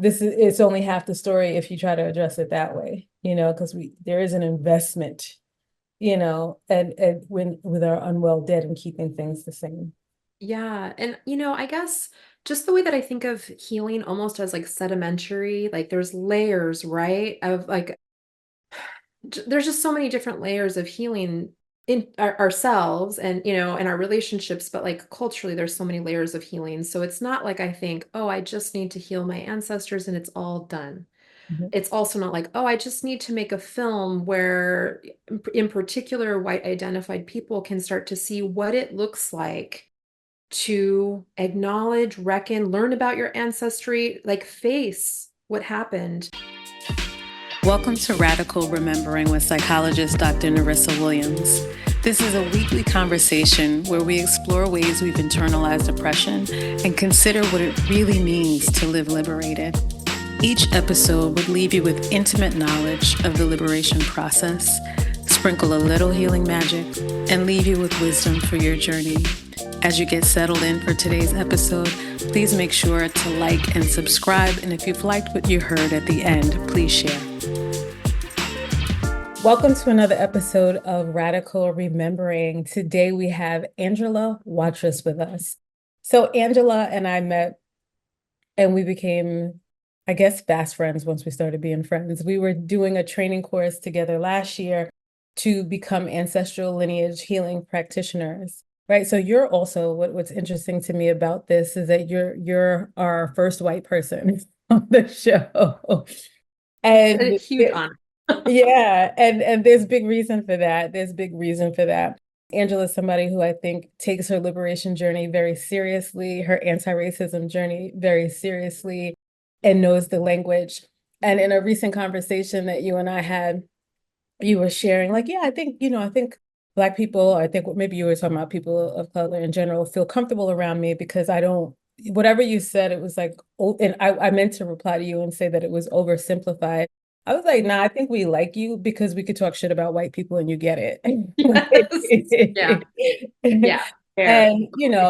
it's only half the story if you try to address it that way, because there is an investment, and when with our unwell dead and keeping things the same. Yeah. And, I guess just the way that I think of healing almost as like sedimentary, like there's layers, right? Of like, there's just so many different layers of healing in ourselves and, in our relationships, but like culturally, there's so many layers of healing. So it's not like I think, oh, I just need to heal my ancestors and it's all done. Mhm. It's also not like, oh, I just need to make a film where, in particular, white identified people can start to see what it looks like to acknowledge, reckon, learn about your ancestry, like face what happened. Welcome to Radical Remembering with psychologist Dr. Norissa Williams. This is a weekly conversation where we explore ways we've internalized oppression and consider what it really means to live liberated. Each episode would leave you with intimate knowledge of the liberation process, sprinkle a little healing magic, and leave you with wisdom for your journey. As you get settled in for today's episode, please make sure to like and subscribe. And if you've liked what you heard at the end, please share. Welcome to another episode of Radical Remembering. Today we have Angela Watrous with us. So Angela and I met and we became, I guess, fast friends once we started being friends. We were doing a training course together last year to become ancestral lineage healing practitioners. Right. So you're also what's interesting to me about this is that you're our first white person on the show. A And huge honor. yeah, and there's big reason for that. There's big reason for that. Angela is somebody who I think takes her liberation journey very seriously, her anti-racism journey very seriously, and knows the language. And in a recent conversation that you and I had, you were sharing, like, yeah, I think Black people, I think maybe you were talking about people of color in general, feel comfortable around me because I don't, whatever you said, it was like, oh, and I meant to reply to you and say that it was oversimplified. I was like, nah, I think we like you because we could talk shit about white people and you get Yes. Yeah. it. Yeah. Fair. And,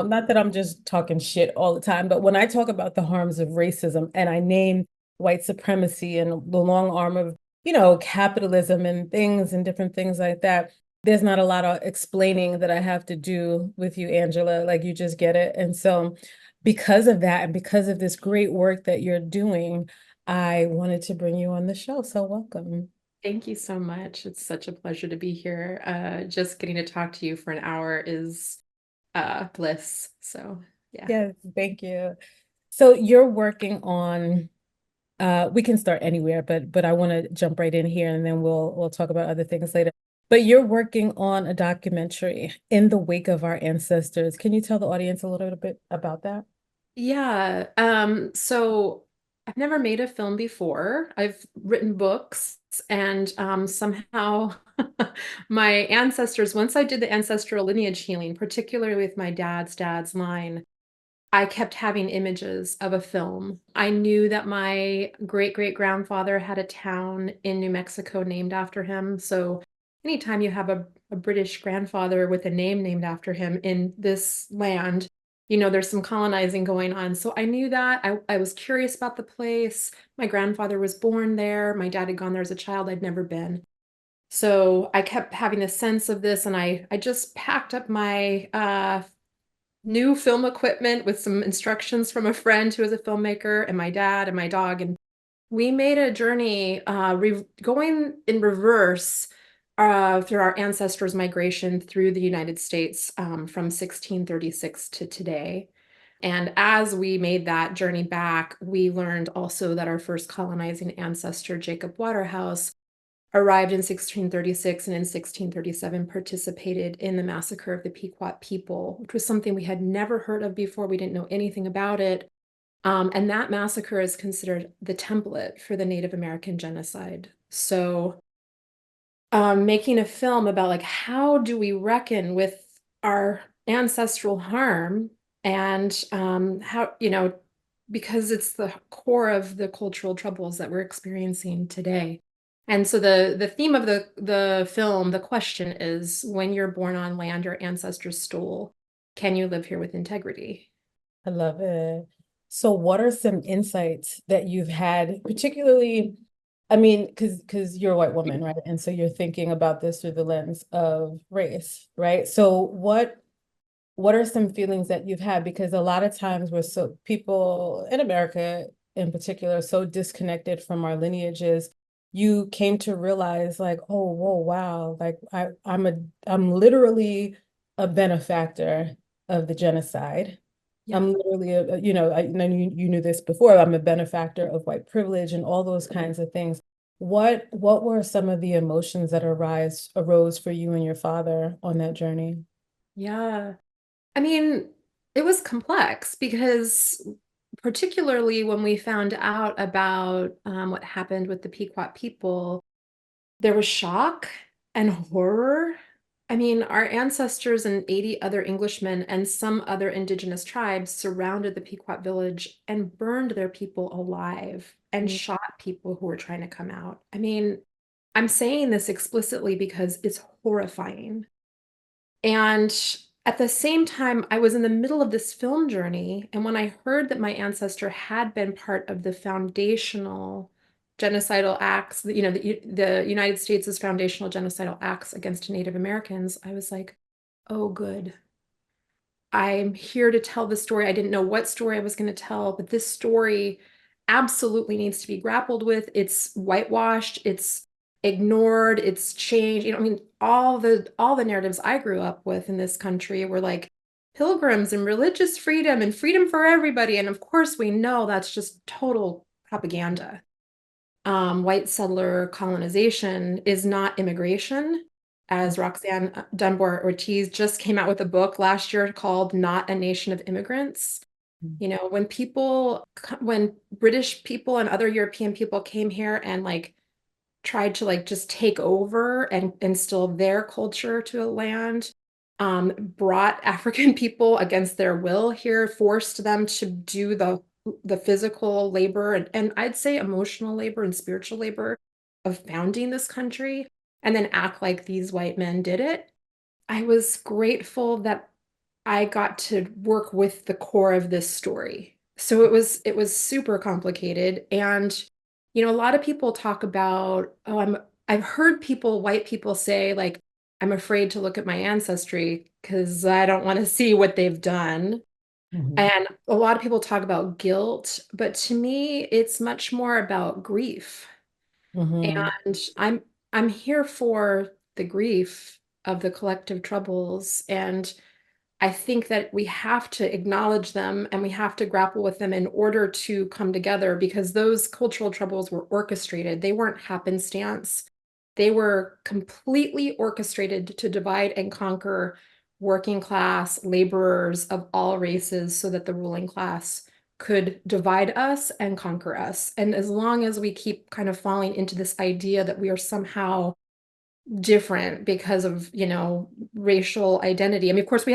not that I'm just talking shit all the time, but when I talk about the harms of racism and I name white supremacy and the long arm of, capitalism and things and different things like that, there's not a lot of explaining that I have to do with you, Angela. Like you just get it. And so, because of that, and because of this great work that you're doing, I wanted to bring you on the show. So welcome. Thank you so much. It's such a pleasure to be here. Just getting to talk to you for an hour is bliss. So yeah. Yes, thank you. So you're working on we can start anywhere, but I want to jump right in here and then we'll talk about other things later. But you're working on a documentary in the wake of our ancestors. Can you tell the audience a little bit about that? Yeah. So I've never made a film before. I've written books and somehow my ancestors, once I did the ancestral lineage healing, particularly with my dad's line, I kept having images of a film. I knew that my great great grandfather had a town in New Mexico named after him. So anytime you have a British grandfather with a name named after him in this land, there's some colonizing going on. So I knew that. I was curious about the place. My grandfather was born there. My dad had gone there as a child. I'd never been. So I kept having this sense of this, and I just packed up my new film equipment with some instructions from a friend who is a filmmaker and my dad and my dog. And we made a journey going in reverse through our ancestors' migration through the United States from 1636 to today. And as we made that journey back, we learned also that our first colonizing ancestor, Jacob Waterhouse, arrived in 1636 and in 1637 participated in the massacre of the Pequot people, which was something we had never heard of before. We didn't know anything about it. And that massacre is considered the template for the Native American genocide. So making a film about like how do we reckon with our ancestral harm and how, because it's the core of the cultural troubles that we're experiencing today. And so the theme of the film, the question is, when you're born on land your ancestors stole, can you live here with integrity? I love it. So what are some insights that you've had, particularly, I mean, because you're a white woman, right? And so you're thinking about this through the lens of race, right? So what are some feelings that you've had? Because a lot of times we're so, people in America in particular, are so disconnected from our lineages. You came to realize like, oh, whoa, wow, like I'm literally a benefactor of the genocide. Yeah. I'm literally you know, you knew this before. I'm a benefactor of white privilege and all those kinds of things. What were some of the emotions that arose for you and your father on that journey? Yeah. I mean, it was complex because particularly when we found out about what happened with the Pequot people, there was shock and horror. I mean, our ancestors and 80 other Englishmen and some other indigenous tribes surrounded the Pequot village and burned their people alive and Mm, shot people who were trying to come out. I mean, I'm saying this explicitly because it's horrifying. And at the same time, I was in the middle of this film journey. And when I heard that my ancestor had been part of the foundational genocidal acts, the United States' foundational genocidal acts against Native Americans, I was like, oh, good. I'm here to tell the story. I didn't know what story I was going to tell, but this story absolutely needs to be grappled with. It's whitewashed, it's ignored, it's changed. I mean, all the narratives I grew up with in this country were like pilgrims and religious freedom and freedom for everybody. And of course, we know that's just total propaganda. White settler colonization is not immigration, as Roxanne Dunbar Ortiz just came out with a book last year called Not a Nation of Immigrants. mm, You know, when British people and other European people came here and like tried to like just take over and instill their culture to a land, brought African people against their will here, forced them to do the physical labor and I'd say emotional labor and spiritual labor of founding this country, and then act like these white men did it. I was grateful that I got to work with the core of this story. So it was super complicated. And a lot of people talk about, oh, I've heard white people say, like, I'm afraid to look at my ancestry because I don't want to see what they've done. mhm, And a lot of people talk about guilt, but to me, it's much more about grief. mhm, And I'm here for the grief of the collective troubles. And I think that we have to acknowledge them and we have to grapple with them in order to come together because those cultural troubles were orchestrated. They weren't happenstance. They were completely orchestrated to divide and conquer working class laborers of all races so that the ruling class could divide us and conquer us. And as long as we keep kind of falling into this idea that we are somehow different because of, racial identity. I mean, of course,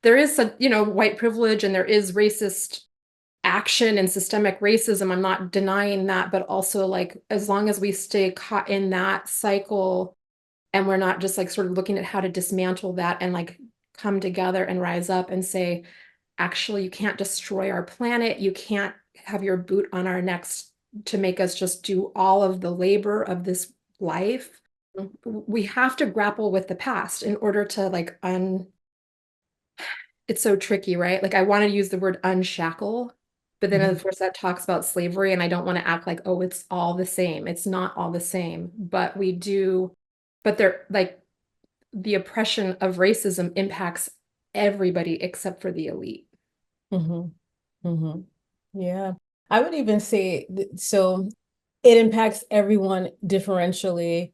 there is some, white privilege and there is racist action and systemic racism. I'm not denying that, but also like as long as we stay caught in that cycle and we're not just like sort of looking at how to dismantle that and like come together and rise up and say, actually, you can't destroy our planet. You can't have your boot on our necks to make us just do all of the labor of this life. We have to grapple with the past in order to like it's so tricky, right? Like I want to use the word unshackle, but then mhm, of course that talks about slavery, and I don't want to act like, oh, it's all the same. It's not all the same, but we do, but they're like the oppression of racism impacts everybody except for the elite. mhm, mhm. Yeah. I would even say so it impacts everyone differentially.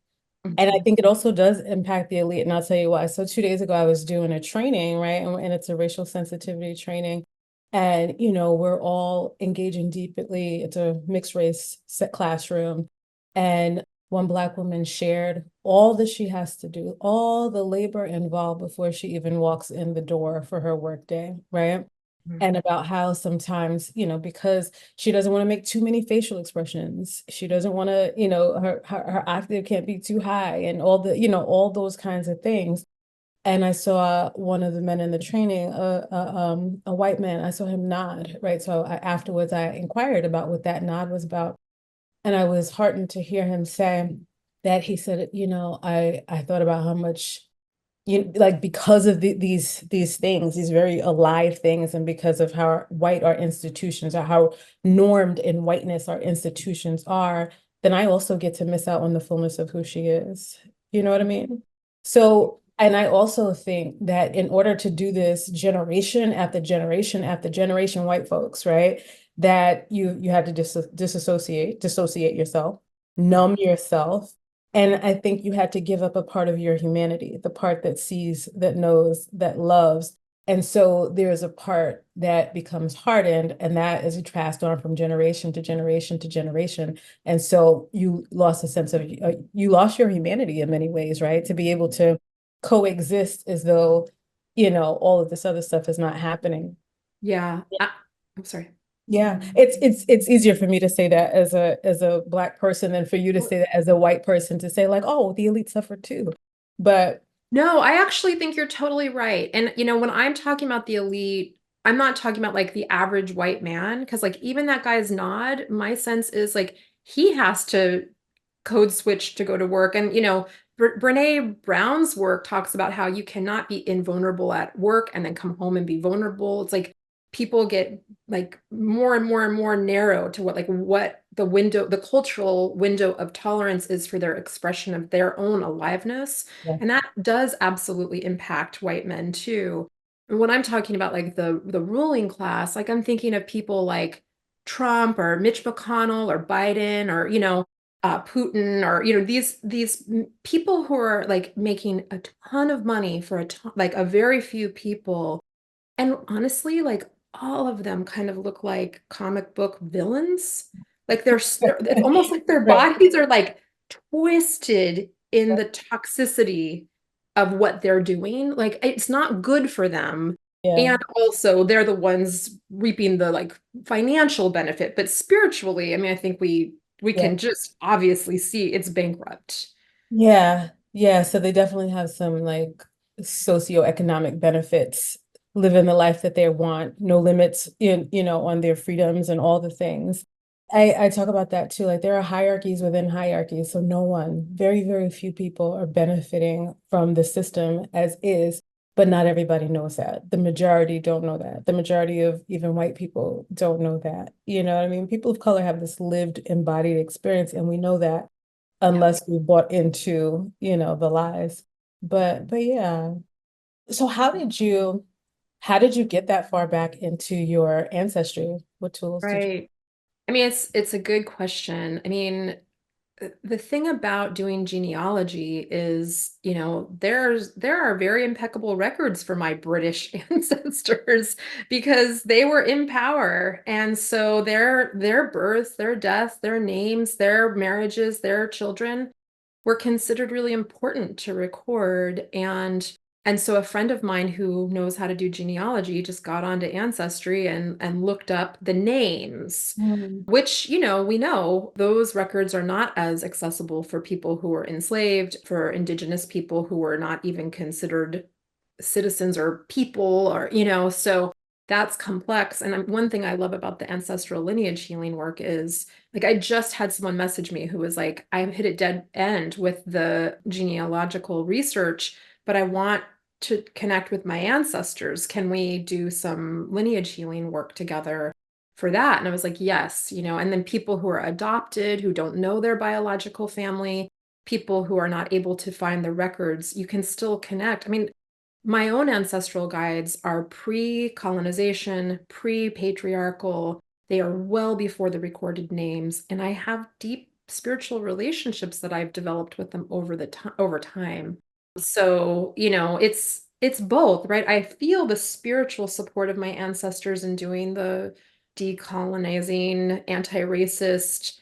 And I Mhm. think it also does impact the elite, and I'll tell you why. So 2 days ago, I was doing a training, right? And it's a racial sensitivity training. And, we're all engaging deeply. It's a mixed race set classroom. And one Black woman shared all that she has to do, all the labor involved before she even walks in the door for her workday, right? And about how sometimes, because she doesn't want to make too many facial expressions. She doesn't want to, her octave can't be too high and all the, all those kinds of things. and I saw one of the men in the training, a white man, I saw him nod, right? So afterwards, I inquired about what that nod was about. And I was heartened to hear him say that he said, I thought about how much like because of these things, these very alive things, and because of how white our institutions are, how normed in whiteness our institutions are, then I also get to miss out on the fullness of who she is. You know what I mean? So, and I also think that in order to do this generation after generation after generation, white folks, right, that you have to dissociate yourself, numb yourself, and I think you had to give up a part of your humanity, the part that sees, that knows, that loves. And so there's a part that becomes hardened, and that is passed on from generation to generation to generation. And so you lost a sense of, you lost your humanity in many ways, right? To be able to coexist as though, all of this other stuff is not happening. Yeah. I'm sorry. Yeah, it's easier for me to say that as a Black person than for you to say that as a white person, to say like, oh, the elite suffered too. But No, I actually think you're totally right. And when I'm talking about the elite, I'm not talking about like the average white man, because like even that guy's nod, my sense is like he has to code switch to go to work. And Brene Brown's work talks about how you cannot be invulnerable at work and then come home and be vulnerable. It's like people get like more and more and more narrow to what the cultural window of tolerance is for their expression of their own aliveness. yeah, And that does absolutely impact white men too. And when I'm talking about like the ruling class, like I'm thinking of people like Trump or Mitch McConnell or Biden or Putin, or these people who are like making a ton of money for like a very few people. And honestly, like all of them kind of look like comic book villains. Like it's almost like their right. bodies are like twisted in the toxicity of what they're doing. Like it's not good for them. Yeah, And also they're the ones reaping the like financial benefit. But spiritually, I mean, I think we yeah. can just obviously see it's bankrupt. Yeah, yeah. So they definitely have some like socioeconomic benefits, living the life that they want, no limits on their freedoms and all the things. I talk about that too. Like there are hierarchies within hierarchies. So no one, very, very few people are benefiting from the system as is, but not everybody knows that. The majority don't know that. The majority of even white people don't know that. You know what I mean? People of color have this lived, embodied experience, and we know that Yeah. unless we bought into, the lies. But yeah. So how did you get that far back into your ancestry? What tools did you? Right. I mean, it's a good question. I mean, the thing about doing genealogy is, there are very impeccable records for my British ancestors because they were in power. And so their births, their deaths, their names, their marriages, their children were considered really important to record. And so a friend of mine who knows how to do genealogy just got onto Ancestry and looked up the names, Mm, which, we know those records are not as accessible for people who were enslaved, for indigenous people who were not even considered citizens or people, or, so that's complex. And one thing I love about the ancestral lineage healing work is like, I just had someone message me who was like, I've hit a dead end with the genealogical research, but I want to connect with my ancestors. Can we do some lineage healing work together for that? And I was like, yes, and then people who are adopted, who don't know their biological family, people who are not able to find the records, you can still connect. I mean, my own ancestral guides are pre-colonization, pre-patriarchal. They are well before the recorded names, and I have deep spiritual relationships that I've developed with them over time. So, it's both, right? I feel the spiritual support of my ancestors in doing the decolonizing, anti-racist,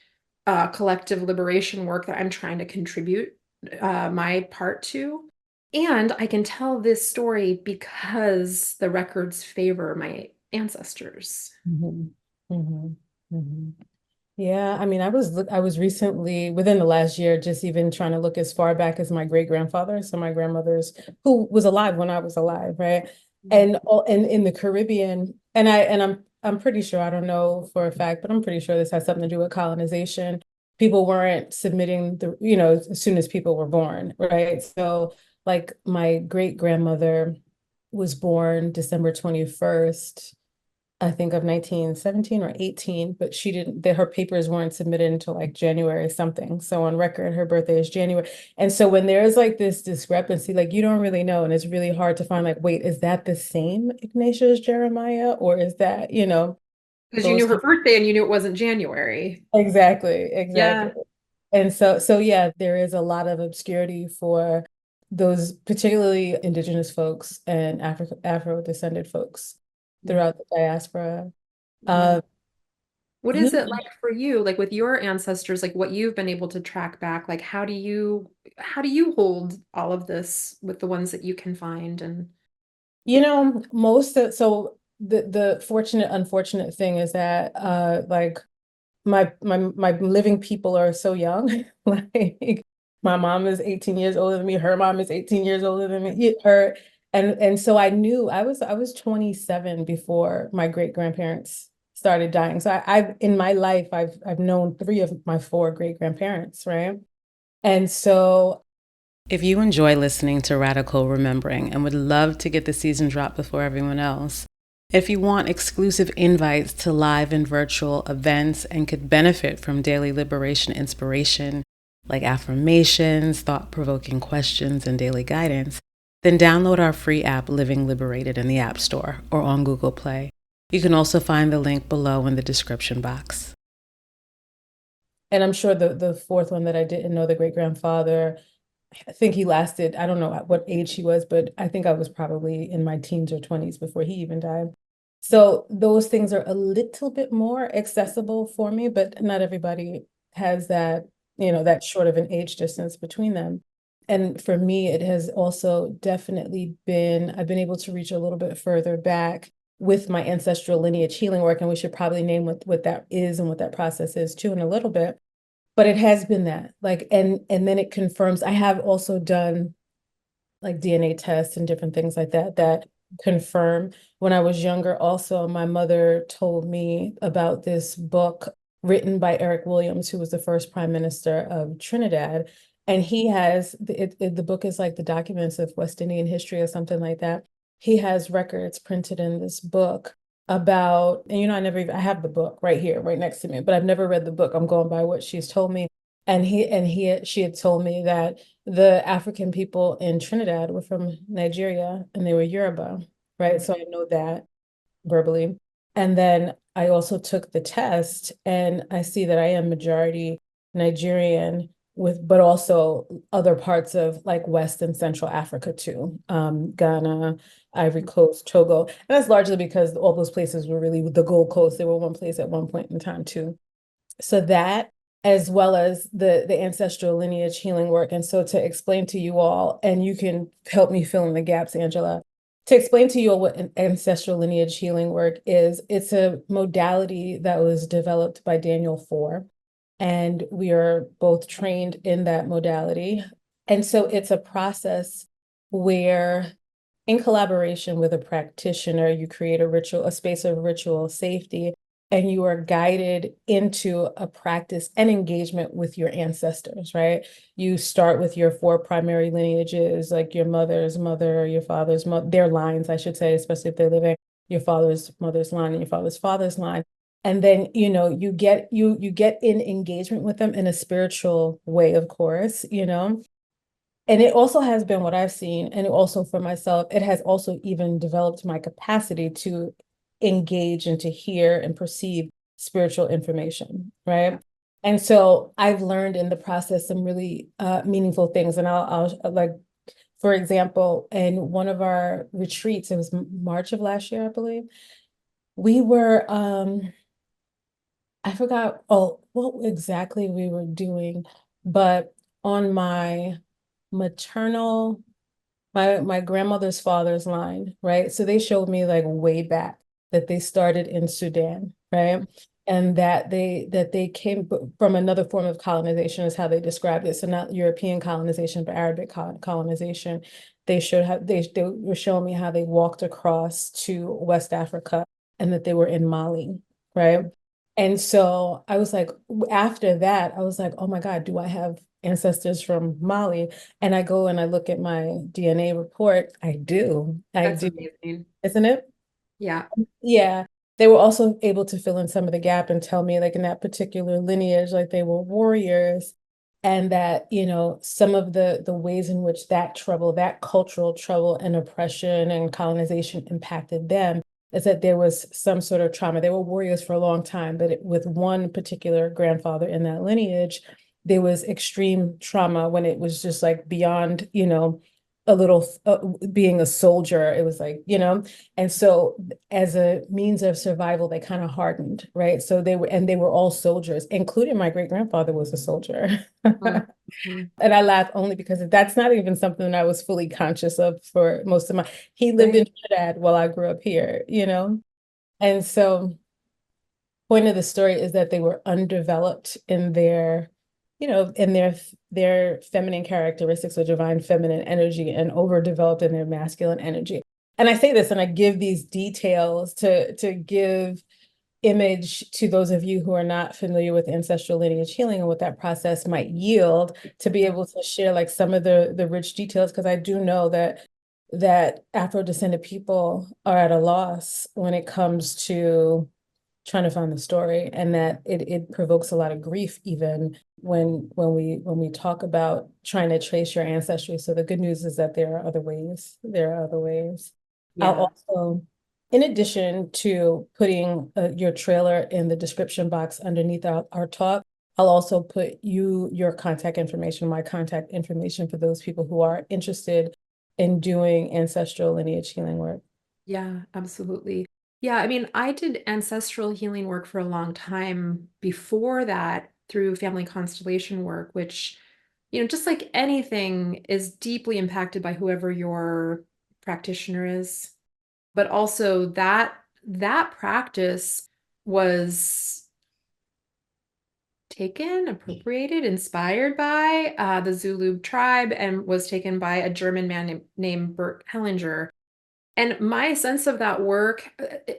collective liberation work that I'm trying to contribute my part to. And I can tell this story because the records favor my ancestors. mhm, mhm, mhm. Yeah, I mean, I was recently within the last year just even trying to look as far back as my great grandfather, so my grandmother's who was alive when I was alive, right? And all and in the Caribbean, I'm pretty sure I don't know for a fact, but I'm pretty sure this has something to do with colonization. People weren't submitting as soon as people were born, right? So like my great grandmother was born December 21st, I think of 1917 or 18, but she didn't, her papers weren't submitted until like January something. So on record, her birthday is January. And so when there's like this discrepancy, like you don't really know, and it's really hard to find like, wait, is that the same Ignatius Jeremiah? Or is that, Because you those knew her two? birthday and you knew it wasn't January. Exactly, exactly. Yeah. And so yeah, there is a lot of obscurity for those particularly indigenous folks and Afro-descended folks Yeah. throughout the diaspora. Yeah. Uh, What is you it like for you, like with your ancestors, like what you've been able to track back? Like how do you hold all of this with the ones that you can find? And Most of so the fortunate, unfortunate thing is that like my living people are so young. Like my mom is 18 years older than me, her mom is 18 years older than me, her and so I knew I was 27 before my great grandparents started dying. So I've in my life I've known three of my four great grandparents, right? And so If you enjoy listening to Radical Remembering and would love to get the season drop before everyone else, if you want exclusive invites to live and virtual events and could benefit from daily liberation inspiration like affirmations, thought provoking questions, and daily guidance, then download our free app Living Liberated in the App Store or on Google Play. You can also find the link below in the description box. and I'm sure the fourth one that I didn't know, the great grandfather, I think he lasted, I don't know at what age he was, but I think I was probably in my teens or 20s before he even died. So those things are a little bit more accessible for me, but not everybody has that, that short of an age distance between them. And for me, it has also definitely I've been able to reach a little bit further back with my ancestral lineage healing work. And we should probably name what that is and what that process is too in a little bit. But it has been that like, and then it confirms. I have also done like DNA tests and different things like that that confirm. When I was younger, also my mother told me about this book written by Eric Williams, who was the first prime minister of Trinidad. And he has the book is like the documents of West Indian history or something like that. He has records printed in this book about, and I have the book right here, right next to me, but I've never read the book. I'm going by what she's told me. She had told me that the African people in Trinidad were from Nigeria and they were Yoruba, right? So I know that verbally. And then I also took the test and I see that I am majority Nigerian but also other parts of like West and Central Africa too. Ghana, Ivory Coast, Togo. And that's largely because all those places were really the Gold Coast. They were one place at one point in time too. So that, as well as the ancestral lineage healing work. And so to explain to you all, and you can help me fill in the gaps, Angela, to explain to you all what an ancestral lineage healing work is, it's a modality that was developed by Daniel Four, and we are both trained in that modality. And so it's a process where in collaboration with a practitioner, you create a space of ritual safety, and you are guided into a practice and engagement with your ancestors, right? You start with your four primary lineages, like your mother's mother, your father's mother, their lines, I should say, especially if they're living, your father's mother's line and your father's father's line. And then, you get in engagement with them in a spiritual way, of course, and it also has been what I've seen, and also for myself, it has also even developed my capacity to engage and to hear and perceive spiritual information, right? And so I've learned in the process some really meaningful things. And I'll like, for example, in one of our retreats, it was March of last year, I believe, we were, I forgot, what exactly we were doing, but on my maternal my grandmother's father's line, right? So they showed me like way back that they started in Sudan, right? and that they came from another form of colonization is how they described it. So not European colonization, but Arabic colonization. They showed how they were showing me how they walked across to West Africa and that they were in Mali, right? And so I was like, after that, I was like, oh my God, do I have ancestors from Mali? And I go and I look at my DNA report. I do. I That's do. amazing. Isn't it? Yeah. Yeah. They were also able to fill in some of the gap and tell me, like, in that particular lineage, like they were warriors, and that, some of the ways in which that trouble, that cultural trouble and oppression and colonization impacted them is that there was some sort of trauma. They were warriors for a long time, but with one particular grandfather in that lineage, there was extreme trauma when it was just like beyond, a little being a soldier. It was like, and so as a means of survival, they kind of hardened, right? So they were all soldiers, including my great grandfather was a soldier. Mhm. And I laugh only because that's not even something that I was fully conscious of for most of he lived in Right. Trinidad while I grew up here. And so point of the story is that they were undeveloped in their feminine characteristics or divine feminine energy and overdeveloped in their masculine energy. And I say this and I give these details to give image to those of you who are not familiar with ancestral lineage healing and what that process might yield, to be able to share like some of the rich details, because I do know that Afro-descended people are at a loss when it comes to trying to find the story, and that it provokes a lot of grief even when we talk about trying to trace your ancestry. So the good news is that there are other ways. There are other ways. I'll Yeah. also, in addition to putting your trailer in the description box underneath our talk, I'll also put your contact information, my contact information for those people who are interested in doing ancestral lineage healing work. Yeah, absolutely. Yeah, I mean, I did ancestral healing work for a long time before that through family constellation work, which, just like anything is deeply impacted by whoever your practitioner is. But also that practice was taken, appropriated, inspired by the Zulu tribe and was taken by a German man named Bert Hellinger. And my sense of that work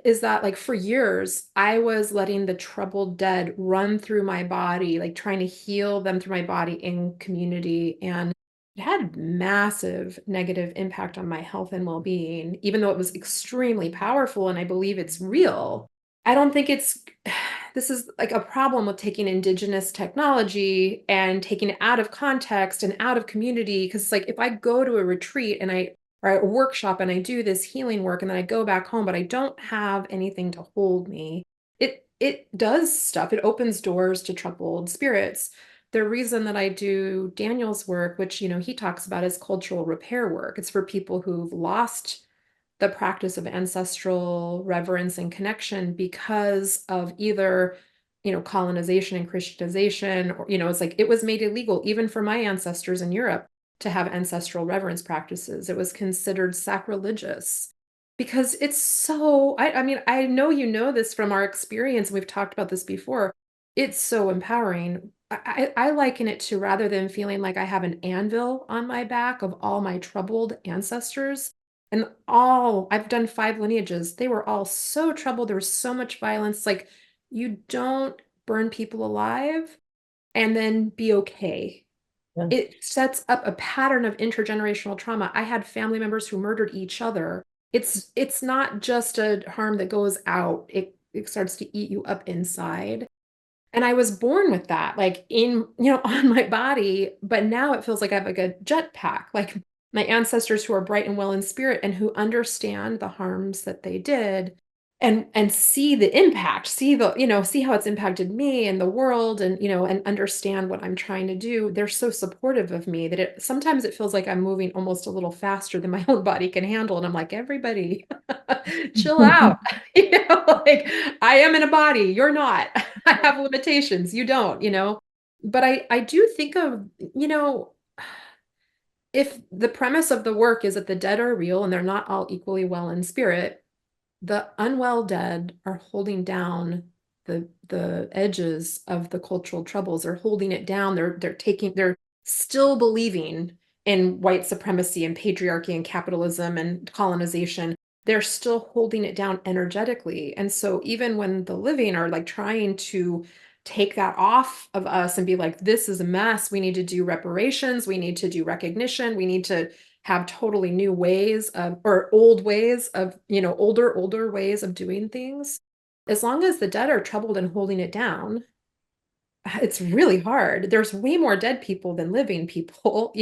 is that, like, for years, I was letting the troubled dead run through my body, like trying to heal them through my body in community. And it had massive negative impact on my health and well being, even though it was extremely powerful. And I believe it's real. I don't think this is like a problem with taking indigenous technology and taking it out of context and out of community. Cause it's like if I go to a retreat or a workshop and I do this healing work and then I go back home, but I don't have anything to hold me, it does stuff. It opens doors to troubled spirits. The reason that I do Daniel's work, which he talks about, is cultural repair work. It's for people who've lost the practice of ancestral reverence and connection because of either colonization and Christianization, or it's like it was made illegal even for my ancestors in Europe to have ancestral reverence practices. It was considered sacrilegious because it's so I mean, I know this from our experience, and we've talked about this before. It's so empowering. I liken it to, rather than feeling like I have an anvil on my back of all my troubled ancestors, and I've done 5 lineages. They were all so troubled. There was so much violence. Like, you don't burn people alive and then be okay. Yeah. It sets up a pattern of intergenerational trauma. I had family members who murdered each other. It's not just a harm that goes out. It starts to eat you up inside. And I was born with that, like, on my body, but now it feels like I have like a jetpack, like my ancestors who are bright and well in spirit and who understand the harms that they did and see the impact, see how it's impacted me and the world, and understand what I'm trying to do. They're so supportive of me that sometimes it feels like I'm moving almost a little faster than my own body can handle. And I'm like, everybody, chill out. Like, I am in a body, you're not. I have limitations, you don't. But I do think of, if the premise of the work is that the dead are real and they're not all equally well in spirit, the unwell dead are holding down the edges of the cultural troubles. They're holding it down. They're still believing in white supremacy and patriarchy and capitalism and colonization. They're still holding it down energetically. And so even when the living are like trying to take that off of us and be like, this is a mess, we need to do reparations, we need to do recognition, we need to have totally new ways of, or old ways of, older ways of doing things. As long as the dead are troubled and holding it down, it's really hard. There's way more dead people than living people,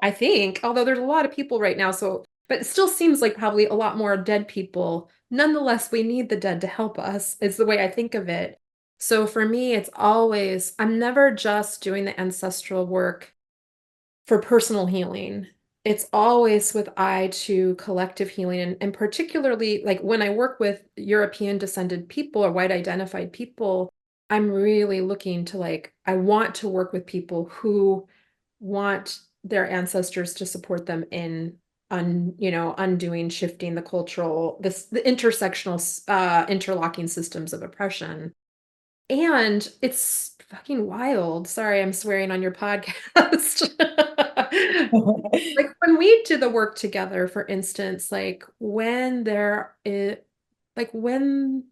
I think, although there's a lot of people right now. So, but it still seems like probably a lot more dead people. Nonetheless, we need the dead to help us, is the way I think of it. So for me, it's always, I'm never just doing the ancestral work for personal healing. It's always with eye to collective healing. And particularly like when I work with European descended people or white identified people, I'm really looking to like, I want to work with people who want their ancestors to support them in undoing, shifting the cultural, the intersectional, interlocking systems of oppression. And it's fucking wild. Sorry, I'm swearing on your podcast. Like when we do the work together, for instance, like when there is, like when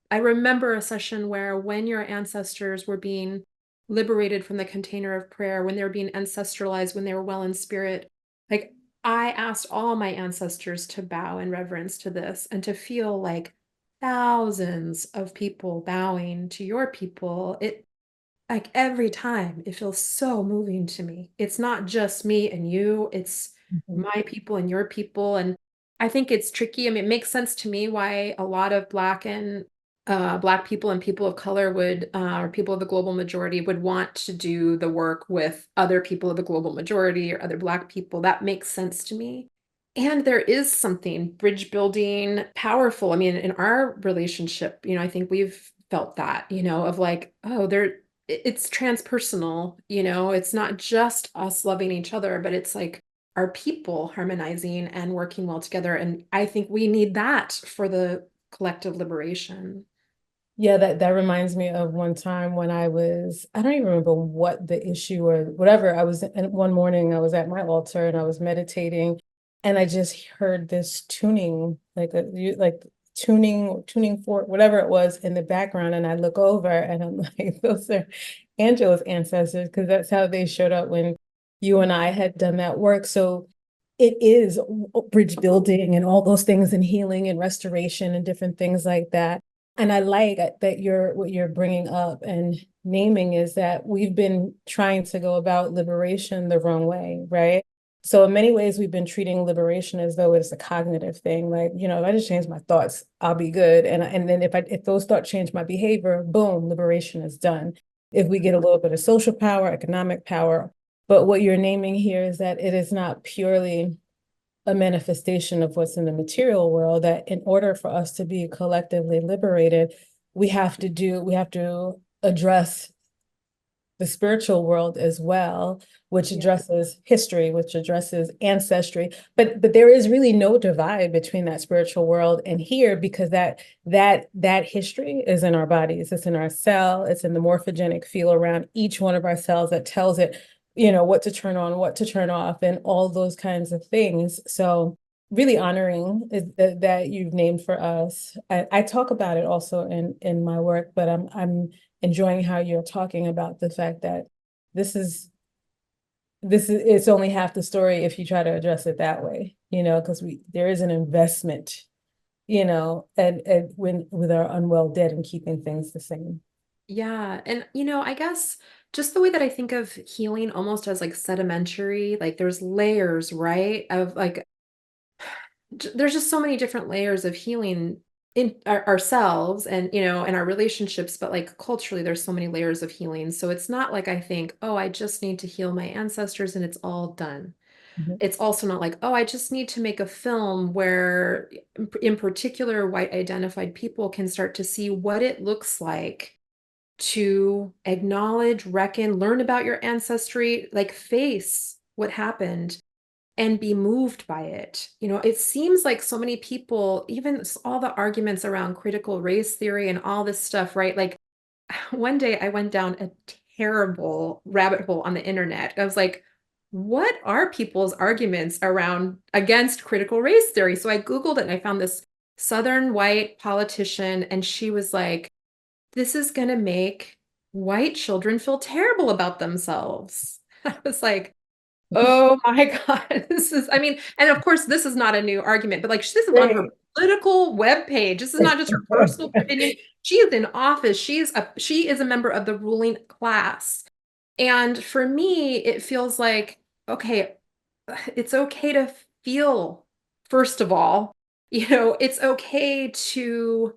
I remember a session where when your ancestors were being liberated from the container of prayer, when they were being ancestralized, when they were well in spirit, like I asked all my ancestors to bow in reverence to this and to feel like thousands of people bowing to your people. It like every time it feels so moving to me. It's not just me and you, it's Mhm. my people and your people. And I think it's tricky. I mean, it makes sense to me why a lot of Black people and people of color would, or people of the global majority would want to do the work with other people of the global majority or other Black people. That makes sense to me. And there is something bridge building powerful. I mean, in our relationship, I think we've felt that, of like, oh, it's transpersonal, it's not just us loving each other, but it's like our people harmonizing and working well together. And I think we need that for the collective liberation. Yeah, that reminds me of one time when I don't even remember what the issue or whatever. One morning I was at my altar and I was meditating and I just heard this tuning, like tuning fork, whatever it was in the background. And I look over and I'm like, those are Angela's ancestors, because that's how they showed up when you and I had done that work. So it is bridge building and all those things and healing and restoration and different things like that. And I like that what you're bringing up and naming is that we've been trying to go about liberation the wrong way, right? So in many ways, we've been treating liberation as though it's a cognitive thing. Like, if I just change my thoughts, I'll be good. And then if those thoughts change my behavior, boom, liberation is done. If we get a little bit of social power, economic power. But what you're naming here is that it is not purely a manifestation of what's in the material world, that in order for us to be collectively liberated, we have to address the spiritual world as well, which addresses history, which addresses ancestry. But there is really no divide between that spiritual world and here, because that history is in our bodies, it's in our cell, it's in the morphogenic field around each one of our cells that tells it, what to turn on, what to turn off, and all those kinds of things. So really honoring that you've named for us. I talk about it also in my work, but I'm enjoying how you're talking about the fact that this is it's only half the story if you try to address it that way, because there is an investment, and when with our unwell dead and keeping things the same. Yeah. And, I guess just the way that I think of healing almost as like sedimentary, like there's layers, right? Of like, there's just so many different layers of healing in ourselves and, in our relationships, but like culturally, there's so many layers of healing. So it's not like I think, oh, I just need to heal my ancestors and it's all done. Mhm. It's also not like, oh, I just need to make a film where, in particular, white identified people can start to see what it looks like to acknowledge, reckon, learn about your ancestry, like face what happened and be moved by it. It seems like so many people, even all the arguments around critical race theory and all this stuff, right? Like one day I went down a terrible rabbit hole on the internet. I was like, what are people's arguments around against critical race theory? So I Googled it and I found this Southern white politician, and she was like, this is going to make white children feel terrible about themselves. I was like, oh my God. I mean, and of course, this is not a new argument, but like this is on her Right. political webpage. This is not just her personal opinion. She is in office. She is a member of the ruling class. And for me, it feels like, okay, it's okay to feel, first of all, it's okay to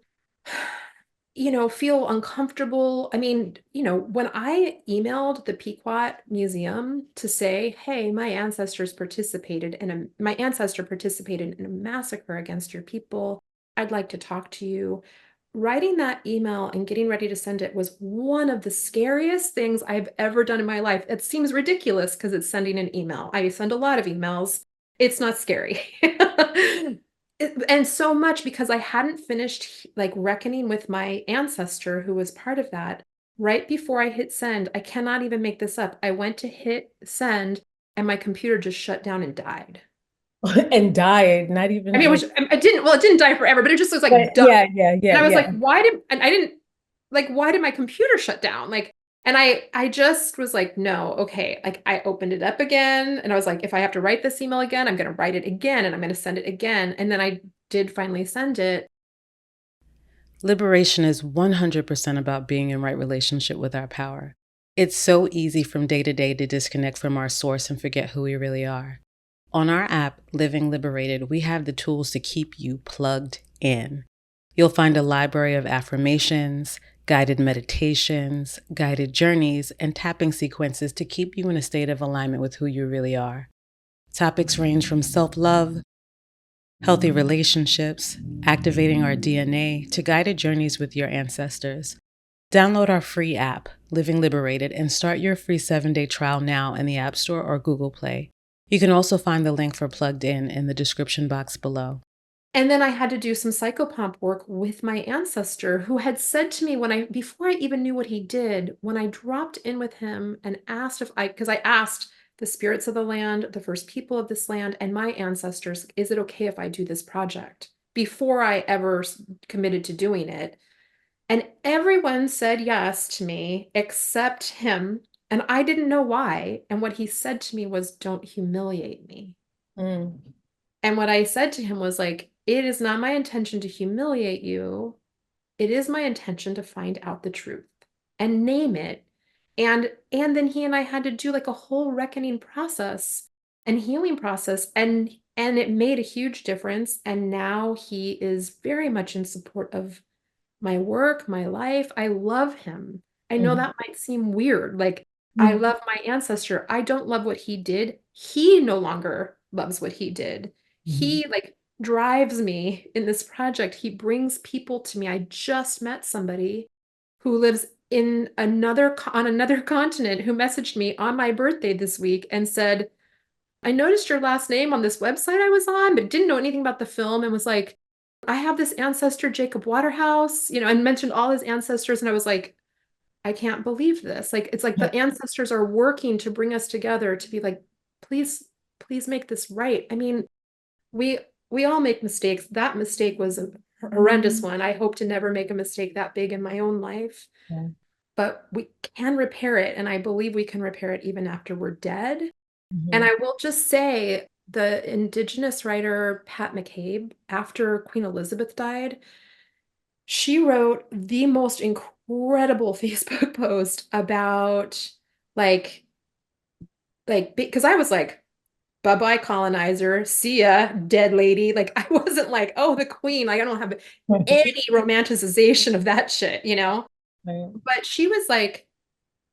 feel uncomfortable. I mean, when I emailed the Pequot Museum to say, hey, my ancestor participated in a massacre against your people. I'd like to talk to you. Writing that email and getting ready to send it was one of the scariest things I've ever done in my life. It seems ridiculous because it's sending an email. I send a lot of emails. It's not scary. And so much because I hadn't finished like reckoning with my ancestor who was part of that. Right before I hit send, I cannot even make this up. I went to hit send and my computer just shut down and died. And died, not I even mean, like, it didn't die forever, but it just was but like done. yeah, And I was like, yeah. why did my computer shut down? Like, and I just was like, no, okay. Like I opened it up again and I was like, if I have to write this email again, I'm going to write it again and I'm going to send it again. And then I did finally send it. Liberation is 100% about being in right relationship with our power. It's so easy from day to disconnect from our source and forget who we really are. On our app, Living Liberated, we have the tools to keep you plugged in. You'll find a library of affirmations, guided meditations, guided journeys, and tapping sequences to keep you in a state of alignment with who you really are. Topics range from self-love, healthy relationships, activating our DNA, to guided journeys with your ancestors. Download our free app, Living Liberated, and start your free 7-day trial now in the App Store or Google Play. You can also find the link for Plugged In the description box below. And then I had to do some psychopomp work with my ancestor who had said to me before I even knew what he did, when I dropped in with him and asked because I asked the spirits of the land, the first people of this land, and my ancestors, is it okay if I do this project? Before I ever committed to doing it. And everyone said yes to me except him. And I didn't know why. And what he said to me was, don't humiliate me. Mm. And what I said to him was like, it is not my intention to humiliate you. It is my intention to find out the truth and name it. And then he and I had to do like a whole reckoning process and healing process. And it made a huge difference. And now he is very much in support of my work, my life. I love him. I know Mhm. that might seem weird. Like, I Mhm. love my ancestor. I don't love what he did. He no longer loves what he did. Mhm. He like drives me in this project. He brings people to me. I just met somebody who lives on another continent who messaged me on my birthday this week and said, I noticed your last name on this website I was on, but didn't know anything about the film, and was like, I have this ancestor, Jacob Waterhouse, and mentioned all his ancestors. And I was like, I can't believe this. Like, it's like the ancestors are working to bring us together to be like, please, please make this right. I mean, we we all make mistakes. That mistake was a horrendous one. I hope to never make a mistake that big in my own life, Yeah. but we can repair it. And I believe we can repair it even after we're dead. And Mhm. I will just say the Indigenous writer Pat McCabe, after Queen Elizabeth died, she wrote the most incredible Facebook post about like because I was like, bye-bye colonizer, see ya, dead lady. Like I wasn't like, oh, the queen. Like I don't have any romanticization of that shit. Right. But she was like,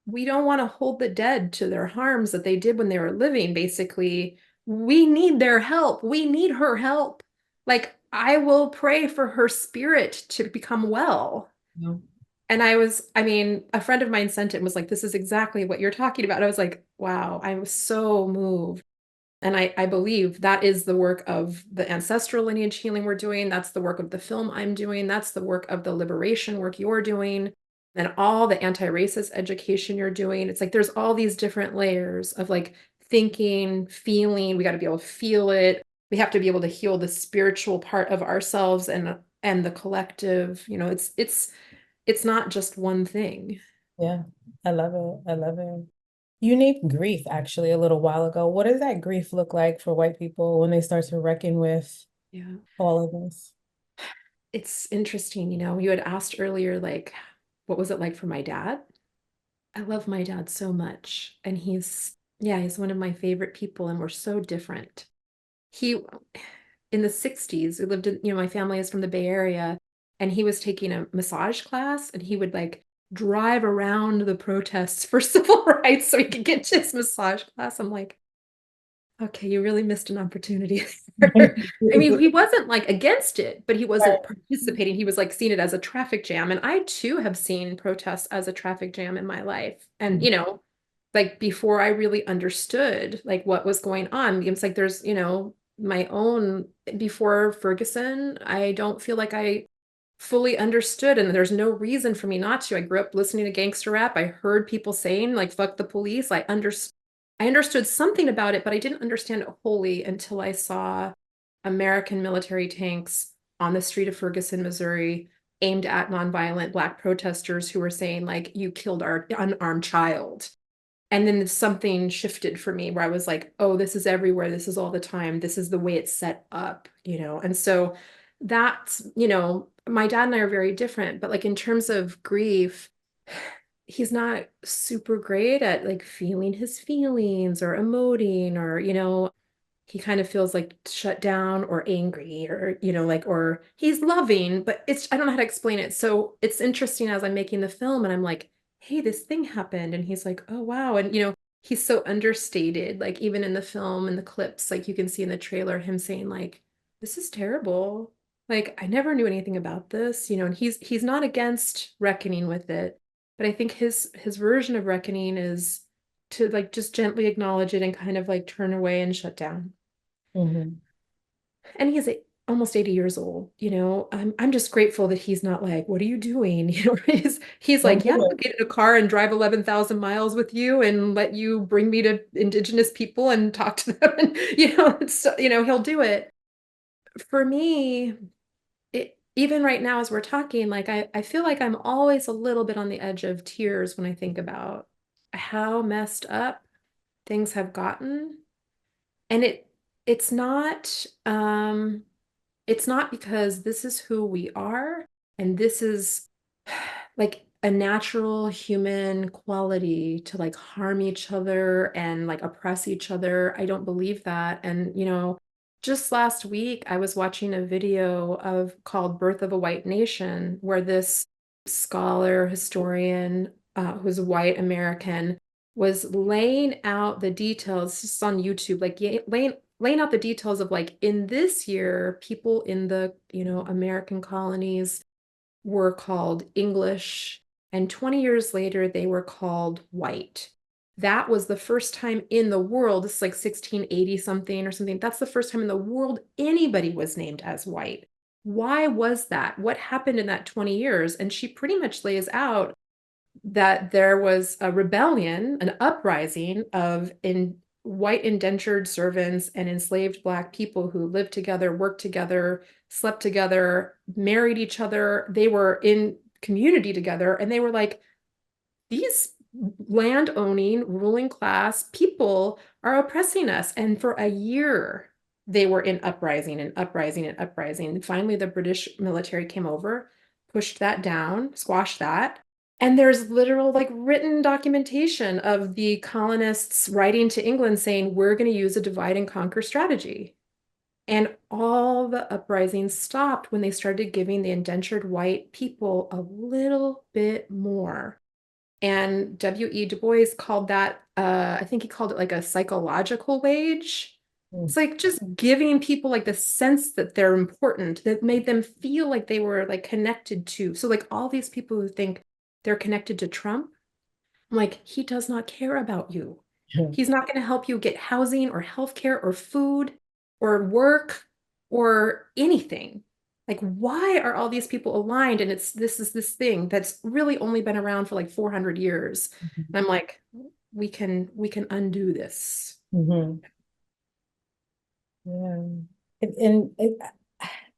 we don't want to hold the dead to their harms that they did when they were living, basically. We need their help. We need her help. Like, I will pray for her spirit to become well. Yeah. And I mean, a friend of mine sent it and was like, this is exactly what you're talking about. I was like, wow, I was so moved. And I believe that is the work of the ancestral lineage healing we're doing. That's the work of the film I'm doing. That's the work of the liberation work you're doing. and all the anti-racist education you're doing. It's like there's all these different layers of like thinking, feeling. We got to be able to feel it. We have to be able to heal the spiritual part of ourselves and the collective. You know, it's not just one thing. Yeah, I love it. I love it. You named grief actually a little while ago. What does that grief look like for white people when they start to reckon with Yeah. all of this? It's interesting, you know, you had asked earlier, like, what was it like for my dad? I love my dad so much. And he's one of my favorite people, and we're so different. He, in the 60s, we lived in, you know, my family is from the Bay Area, and he was taking a massage class, and he would like drive around the protests for civil rights so he could get to his massage class. I'm like, okay, you really missed an opportunity there. I mean, he wasn't like against it, but he Right. wasn't participating. He was like seeing it as a traffic jam. And I too have seen protests as a traffic jam in my life. And, you know, like before I really understood like what was going on, it's like there's, you know, my own before Ferguson, I don't feel like I fully understood, and there's no reason for me not to. I grew up listening to gangster rap. I heard people saying like fuck the police. I understood something about it, but I didn't understand it wholly until I saw American military tanks on the street of Ferguson, Missouri, aimed at nonviolent Black protesters who were saying, like, you killed our unarmed child. And then something shifted for me where I was like, oh, this is everywhere. This is all the time. This is the way it's set up, you know? And so that's, you know, my dad and I are very different, but like in terms of grief, he's not super great at like feeling his feelings or emoting, or, you know, he kind of feels like shut down or angry, or, you know, like, or he's loving, but I don't know how to explain it. So it's interesting as I'm making the film and I'm like, hey, this thing happened. And he's like, oh, wow. And, you know, he's so understated, like even in the film and the clips, like you can see in the trailer, him saying like, this is terrible. Like, I never knew anything about this, you know, and he's not against reckoning with it. But I think his version of reckoning is to like just gently acknowledge it and kind of like turn away and shut down. Mhm. And he's almost 80 years old, you know. I'm just grateful that he's not like, what are you doing? You know, he's Don't like, do yeah, I'll it. get in a car and drive 11,000 miles with you and let you bring me to indigenous people and talk to them. And, you know, you know, he'll do it. For me, even right now as we're talking, like I feel like I'm always a little bit on the edge of tears when I think about how messed up things have gotten. And it's not it's not because this is who we are and this is like a natural human quality to like harm each other and like oppress each other. I don't believe that. And, you know, just last week, I was watching a video called Birth of a White Nation, where this scholar, historian, who's a white American, was laying out the details just on YouTube, like laying out the details of like in this year, people in the, you know, American colonies were called English, and 20 years later, they were called white. That was the first time in the world, this is like 1680 something or something. That's the first time in the world anybody was named as white. Why was that? What happened in that 20 years? And she pretty much lays out that there was a rebellion, an uprising of white indentured servants and enslaved Black people who lived together, worked together, slept together, married each other. They were in community together, and they were like, these land owning, ruling class people are oppressing us. And for a year, they were in uprising and uprising and uprising. Finally, the British military came over, pushed that down, squashed that. And there's literal, like, written documentation of the colonists writing to England saying, we're going to use a divide and conquer strategy. And all the uprisings stopped when they started giving the indentured white people a little bit more. And W.E. Du Bois called that, I think he called it like a psychological wage. Mm. It's like just giving people like the sense that they're important, that made them feel like they were like connected to. So like all these people who think they're connected to Trump, I'm like, he does not care about you. He's not going to help you get housing or healthcare or food or work or anything. Like, why are all these people aligned? And this is this thing that's really only been around for like 400 years. Mhm. And I'm like, we can undo this. Mhm. Yeah.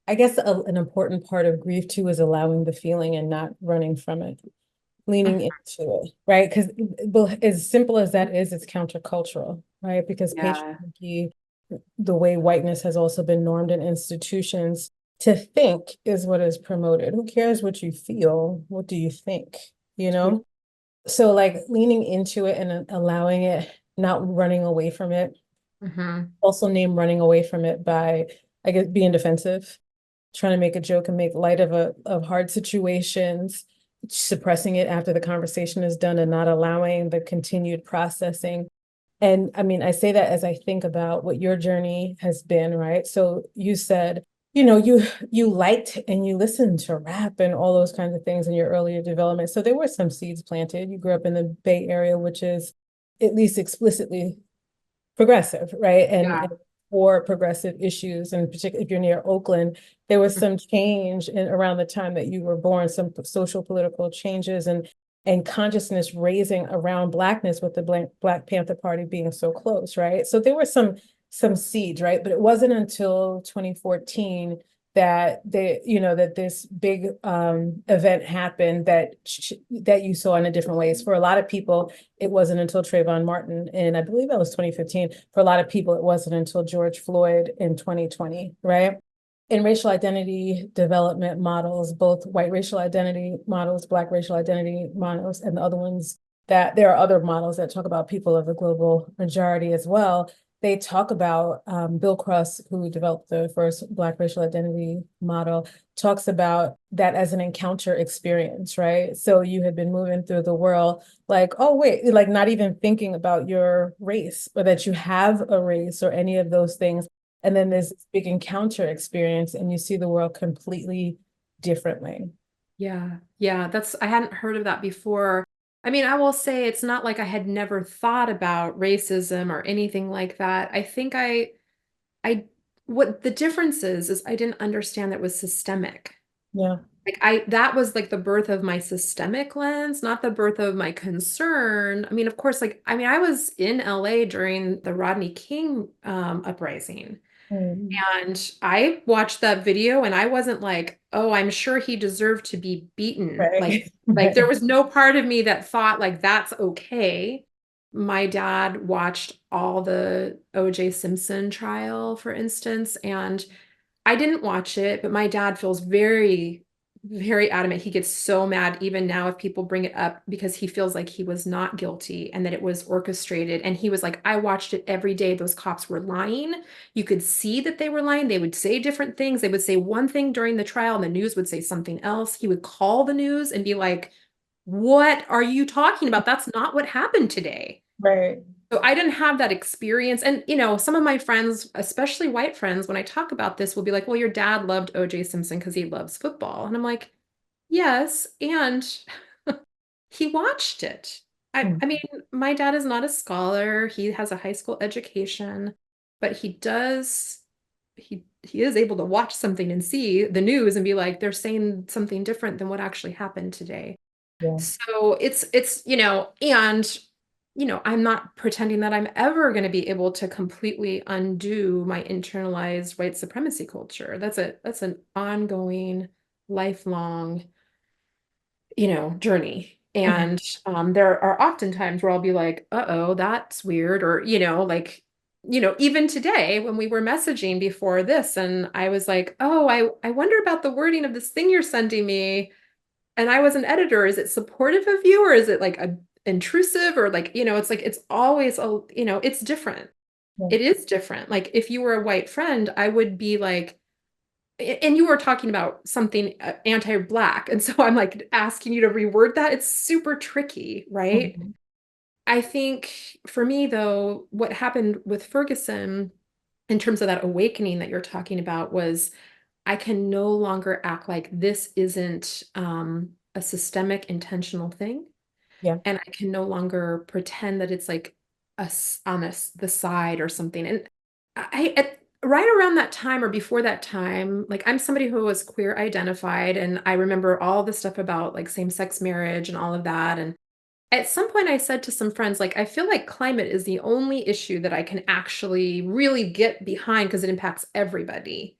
I guess an important part of grief too is allowing the feeling and not running from it, leaning Mhm. into it, right? Because as simple as that is, it's countercultural, right? Because Yeah. patriarchy, the way whiteness has also been normed in institutions, to think is what is promoted. Who cares what you feel? What do you think? You Totally. know? So like leaning into it and allowing it, not running away from it. Mhm. Also name running away from it by, I guess, being defensive, trying to make a joke and make light of hard situations, suppressing it after the conversation is done and not allowing the continued processing. And I mean, I say that as I think about what your journey has been, right? So you said, you liked and you listened to rap and all those kinds of things in your earlier development. So there were some seeds planted. You grew up in the Bay Area, which is at least explicitly progressive, right? And Yeah. for progressive issues, and particularly if you're near Oakland, there was some change in around the time that you were born, some social political changes and consciousness raising around Blackness with the Black Panther Party being so close, right? So there were some seeds, right? But it wasn't until 2014 that that this big event happened that you saw in a different ways. For a lot of people, it wasn't until Trayvon Martin, and I believe that was 2015. For a lot of people, it wasn't until George Floyd in 2020, right? In racial identity development models, both white racial identity models, Black racial identity models, and the other ones that there are other models that talk about people of the global majority as well. They talk about Bill Cross, who developed the first Black racial identity model, talks about that as an encounter experience, right? So you had been moving through the world like, oh, wait, like not even thinking about your race or that you have a race or any of those things. And then there's this big encounter experience and you see the world completely differently. Yeah. Yeah. I hadn't heard of that before. I mean, I will say it's not like I had never thought about racism or anything like that. I think I, what the difference is I didn't understand that it was systemic. Yeah. Like that was like the birth of my systemic lens, not the birth of my concern. I mean, of course, I was in LA during the Rodney King uprising. Mm. And I watched that video and I wasn't like, oh, I'm sure he deserved to be beaten. Like, Right. like Right. there was no part of me that thought like that's okay. My dad watched all the OJ Simpson trial, for instance, and I didn't watch it, but my dad feels very, very adamant. He gets so mad even now if people bring it up because he feels like he was not guilty and that it was orchestrated. And he was like, I watched it every day. Those cops were lying. You could see that they were lying. They would say different things. They would say one thing during the trial and the news would say something else. He would call the news and be like, what are you talking about? That's not what happened today. Right. So I didn't have that experience. And, some of my friends, especially white friends, when I talk about this, will be like, well, your dad loved OJ Simpson because he loves football. And I'm like, yes. And he watched it. Mm. I mean, my dad is not a scholar. He has a high school education, but he is able to watch something and see the news and be like, they're saying something different than what actually happened today. Yeah. So and I'm not pretending that I'm ever going to be able to completely undo my internalized white supremacy culture. That's an ongoing, lifelong, journey. Mhm. And there are often times where I'll be like, uh-oh, that's weird. Or, even today when we were messaging before this, and I was like, oh, I wonder about the wording of this thing you're sending me. And I was an editor. Is it supportive of you or is it like a intrusive or like, it's like it's always it's different. Yeah. It is different. Like if you were a white friend, I would be like, and you were talking about something anti-black. And so I'm like asking you to reword that. It's super tricky, right? Mhm. I think for me though, what happened with Ferguson in terms of that awakening that you're talking about was I can no longer act like this isn't a systemic intentional thing. Yeah. And I can no longer pretend that it's like us on the side or something. And right around that time or before that time, like I'm somebody who was queer identified, and I remember all the stuff about like same-sex marriage and all of that. And at some point I said to some friends, like, I feel like climate is the only issue that I can actually really get behind because it impacts everybody.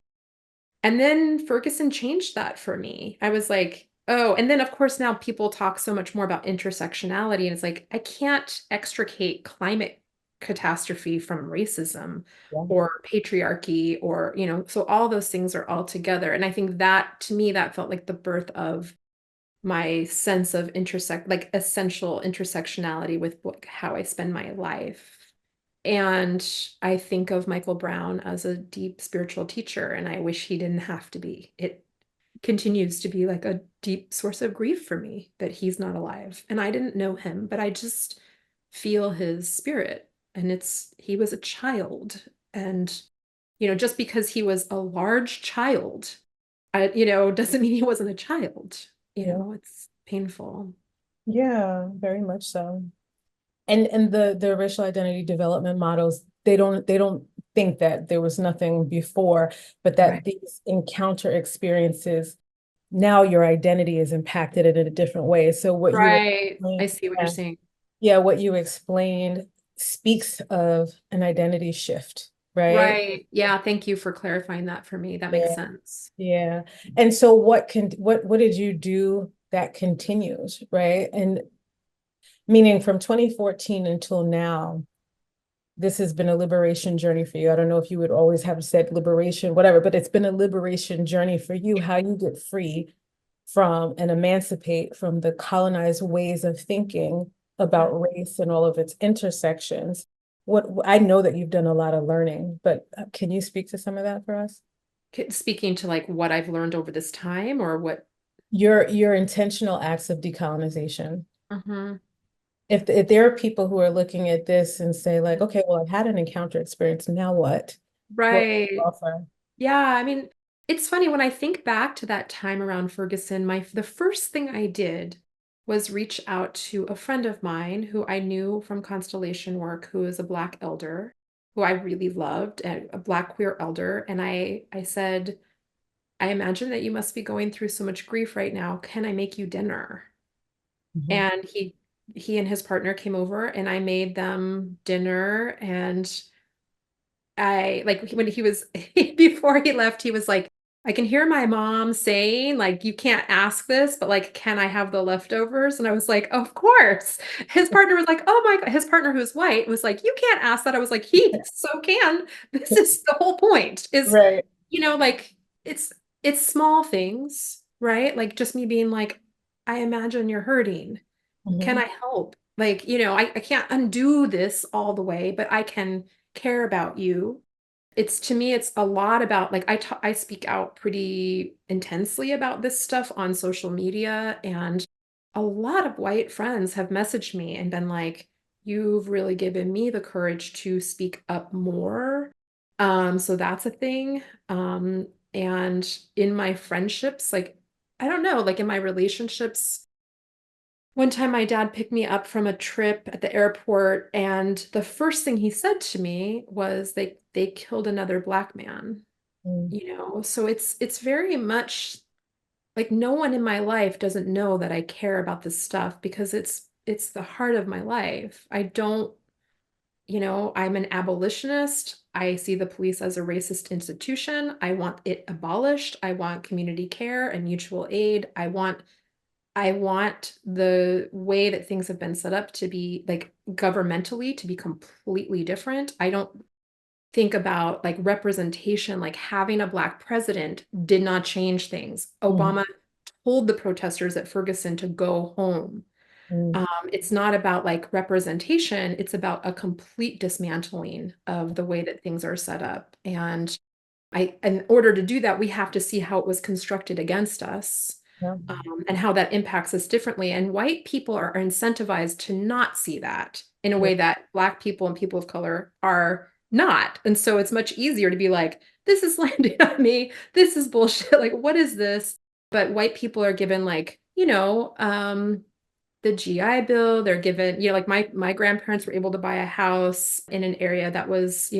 And then Ferguson changed that for me. I was like, oh, and then of course now people talk so much more about intersectionality, and it's like I can't extricate climate catastrophe from racism Yeah. or patriarchy or, so all those things are all together. And I think that to me, that felt like the birth of my sense of like essential intersectionality with how I spend my life. And I think of Michael Brown as a deep spiritual teacher, and I wish he didn't have to be. It continues to be like a deep source of grief for me that he's not alive. And I didn't know him, but I just feel his spirit. And he was a child. And, just because he was a large child, doesn't mean he wasn't a child. Yeah. It's painful. Yeah, very much so. And the racial identity development models, they don't think that there was nothing before, but that Right. these encounter experiences, now your identity is impacted in a different way. So what you Right. I explained, see what you're yeah, saying. yeah, what you explained speaks of an identity shift, right? Right. Yeah. Thank you for clarifying that for me. That makes Yeah, sense. yeah. And so what did you do that continues, right? And meaning from 2014 until now, this has been a liberation journey for you. I don't know if you would always have said liberation, whatever, but it's been a liberation journey for you, how you get free from and emancipate from the colonized ways of thinking about race and all of its intersections. What I know that you've done a lot of learning, but can you speak to some of that for us? Speaking to like what I've learned over this time or what? Your intentional acts of decolonization. Mhm. If there are people who are looking at this and say like, okay, well, I've had an encounter experience, now what? What do you Right. offer? Yeah. I mean, it's funny when I think back to that time around Ferguson, the first thing I did was reach out to a friend of mine who I knew from constellation work, who is a Black elder, who I really loved, and a Black queer elder. And I said, I imagine that you must be going through so much grief right now. Can I make you dinner? Mhm. And he and his partner came over and I made them dinner. And I like when he was before he left, he was like, I can hear my mom saying, like, you can't ask this, but like, can I have the leftovers? And I was like, of course. His partner was like, oh my God. His partner, who's white, was like, you can't ask that. I was like, he so can. This is the whole point, is, Right. like it's small things, right? Like just me being like, I imagine you're hurting. Can Mhm. I help? Like, I can't undo this all the way, but I can care about you. It's to me, it's a lot about like I speak out pretty intensely about this stuff on social media, and a lot of white friends have messaged me and been like, you've really given me the courage to speak up more. So that's a thing. And in my friendships, like I don't know, like in my relationships, one time my dad picked me up from a trip at the airport, and the first thing he said to me was they killed another Black man, Mm. So it's very much like no one in my life doesn't know that I care about this stuff because it's the heart of my life. I don't, I'm an abolitionist. I see the police as a racist institution. I want it abolished. I want community care and mutual aid. I want the way that things have been set up to be like governmentally to be completely different. I don't think about like representation, like having a Black president did not change things. Mhm. Obama told the protesters at Ferguson to go home. Mm. It's not about like representation, it's about a complete dismantling of the way that things are set up. And in order to do that, we have to see how it was constructed against us, Yeah. and how that impacts us differently. And white people are incentivized to not see that in a Yeah. way that Black people and people of color are not. And so it's much easier to be like, this is landing on me. This is bullshit. Like, what is this? But white people are given like, the GI Bill. They're given, like my grandparents were able to buy a house in an area that was,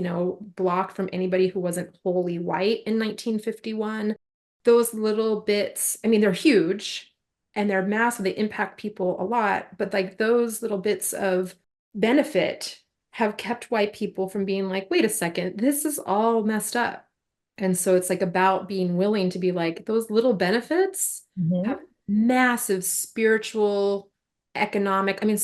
blocked from anybody who wasn't wholly white in 1951. Those little bits, I mean, they're huge and they're massive. They impact people a lot, but like those little bits of benefit have kept white people from being like, wait a second, this is all messed up. And so it's like about being willing to be like, those little benefits have massive spiritual, economic. I mean,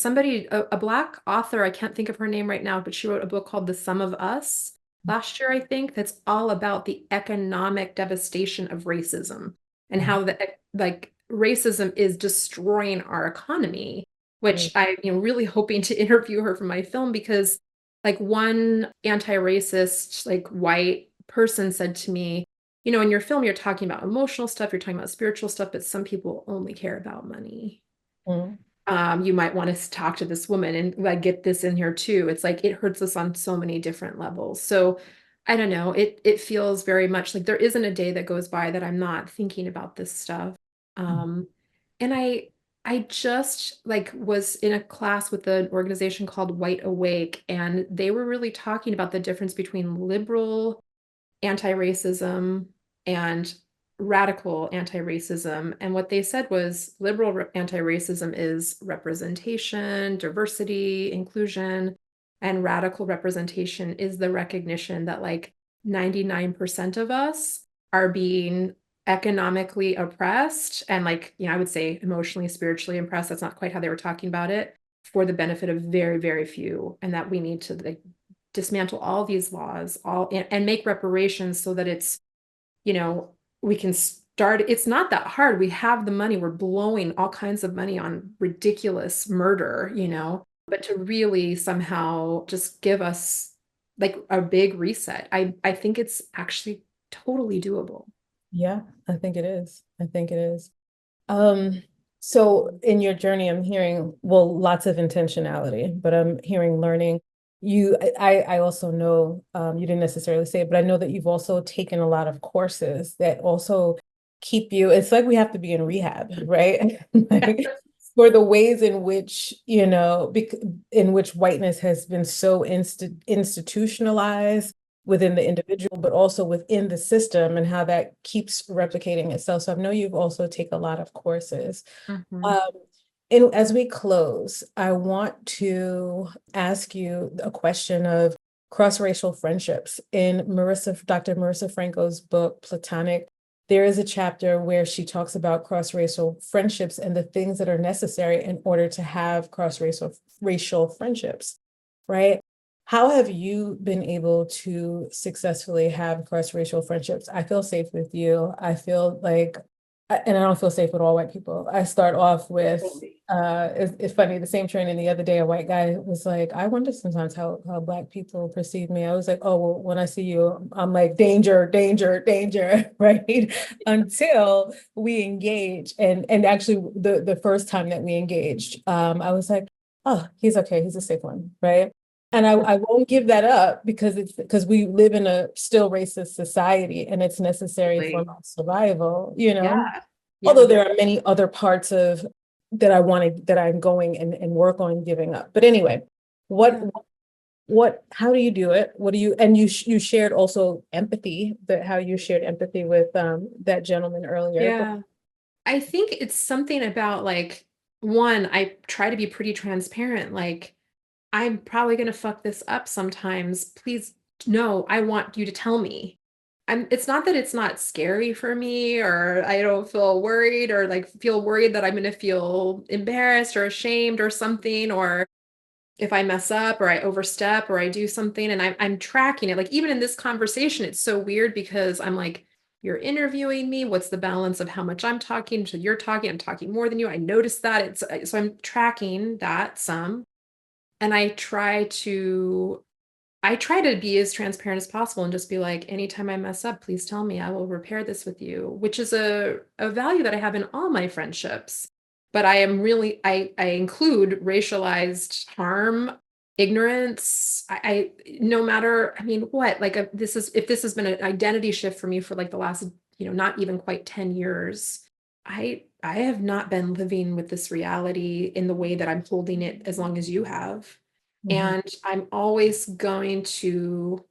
a Black author, I can't think of her name right now, but she wrote a book called The Sum of Us last year, I think, that's all about the economic devastation of racism and how like racism is destroying our economy, which I'm really hoping to interview her for my film, because like one anti-racist, like white person said to me, in your film, you're talking about emotional stuff, you're talking about spiritual stuff, but some people only care about money. You might want to talk to this woman and like get this in here too. It's like it hurts us on so many different levels. So I don't know. It feels very much like there isn't a day that goes by that I'm not thinking about this stuff. And I just like was in a class with an organization called White Awake, and they were really talking about the difference between liberal anti-racism and radical anti-racism. And what they said was liberal anti-racism is representation, diversity, inclusion, and radical representation is the recognition that like 99% of us are being economically oppressed and like, I would say emotionally, spiritually oppressed. That's not quite how they were talking about it, for the benefit of very, very few. And that we need to like dismantle all these laws and make reparations so that it's, we can start. It's not that hard. We have the money. We're blowing all kinds of money on ridiculous murder, but to really somehow just give us like a big reset. I think it's actually totally doable. Yeah, I think it is. I think it is. So in your journey, I'm hearing, well, lots of intentionality, but I'm hearing learning. I also know, you didn't necessarily say it, but I know that you've also taken a lot of courses that also keep you, it's like we have to be in rehab, right? Like, for the ways in which, in which whiteness has been so institutionalized within the individual, but also within the system, and how that keeps replicating itself. So I know you've also taken a lot of courses. And as we close, I want to ask you a question of cross-racial friendships. In Dr. Marissa Franco's book, Platonic, there is a chapter where she talks about cross-racial friendships and the things that are necessary in order to have cross-racial friendships, right? How have you been able to successfully have cross-racial friendships? I feel safe with you. I feel like, and I don't feel safe with all white people. I start off with, it's funny, the same training the other day, a white guy was like, I wonder sometimes how Black people perceive me. I was like, oh, well, when I see you, I'm like, danger, danger, danger, right? Until we engage. And actually the first time that we engaged, I was like, oh, he's okay, he's a safe one, right? And I won't give that up because we live in a still racist society and it's necessary for my survival, Yeah. Although there are many other parts of that I'm going and work on giving up. But anyway, how do you do it? And you shared also empathy, how you shared empathy with that gentleman earlier. Yeah. I think it's something about like, one, I try to be pretty transparent. Like, I'm probably going to fuck this up sometimes. Please, no, I want you to tell me. It's not that it's not scary for me, or I don't feel worried, or like feel worried that I'm going to feel embarrassed or ashamed or something, or if I mess up or I overstep or I do something, and I'm tracking it. Like even in this conversation, it's so weird because I'm like, you're interviewing me. What's the balance of how much I'm talking? So you're talking, I'm talking more than you. I noticed that. So I'm tracking that some. And I try to be as transparent as possible and just be like, anytime I mess up, please tell me. I will repair this with you, which is a value that I have in all my friendships. But I am really, I include racialized harm, ignorance. No matter, I mean, what, like if this has been an identity shift for me for like the last, not even quite 10 years. I have not been living with this reality in the way that I'm holding it as long as you have. Mhm. And I'm always going to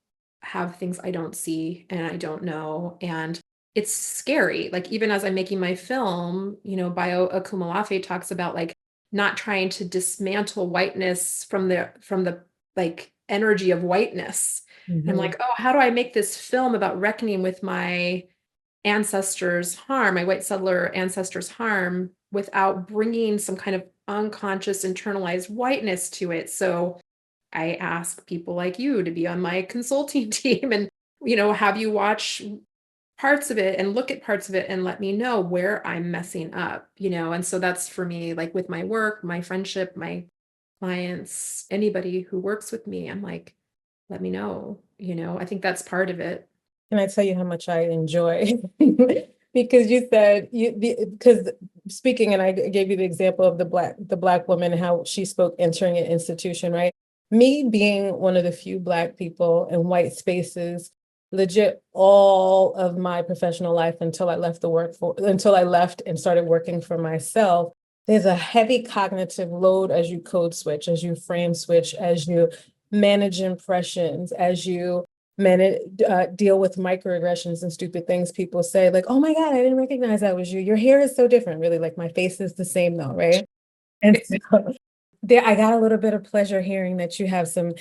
have things I don't see and I don't know. And it's scary. Like even as I'm making my film, Bio Akumalafe talks about like not trying to dismantle whiteness from the like energy of whiteness. And I'm Mhm. like, oh, how do I make this film about reckoning with my ancestors' harm, my white settler ancestors' harm, without bringing some kind of unconscious internalized whiteness to it? So I ask people like you to be on my consulting team and, have you watch parts of it and look at parts of it and let me know where I'm messing up, And so that's for me, like with my work, my friendship, my clients, anybody who works with me, I'm like, let me know, I think that's part of it. Can I tell you how much I enjoy? Because you said because speaking, and I gave you the example of the black woman and how she spoke entering an institution, right? Me being one of the few Black people in white spaces, legit all of my professional life until I left and started working for myself. There's a heavy cognitive load as you code switch, as you frame switch, as you manage impressions, as you manage deal with microaggressions and stupid things people say, like, oh my God, I didn't recognize that was you. Your hair is so different. Really, like my face is the same though, right? And so there, I got a little bit of pleasure hearing that you have some